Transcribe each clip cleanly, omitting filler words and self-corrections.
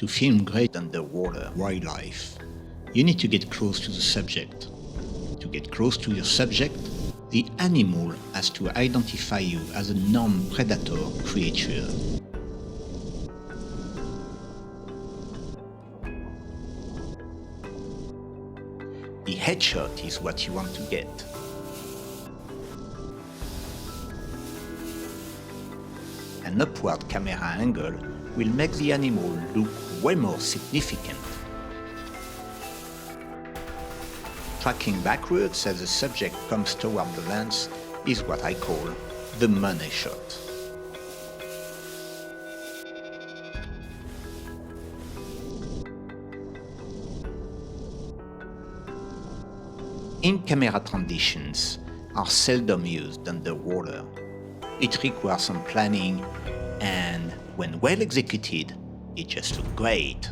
To film great underwater wildlife, you need to get close to the subject. To get close to your subject, the animal has to identify you as a non-predator creature. The headshot is what you want to get. An upward camera angle will make the animal look way more significant. Tracking backwards as the subject comes toward the lens is what I call the money shot. In-camera transitions are seldom used underwater. It requires some planning, and when well executed, it just looks great.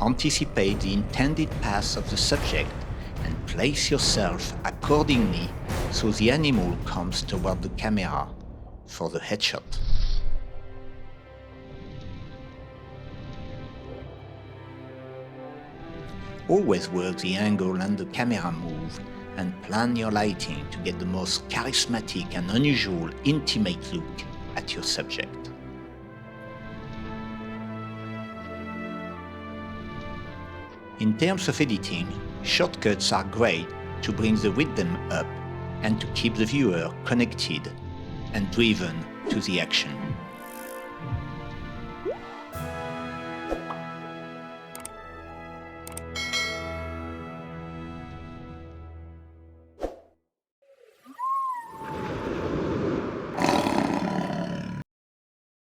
Anticipate the intended path of the subject and place yourself accordingly so the animal comes toward the camera for the headshot. Always work the angle and the camera move and plan your lighting to get the most charismatic and unusual intimate look at your subject. In terms of editing, shortcuts are great to bring the rhythm up and to keep the viewer connected and driven to the action.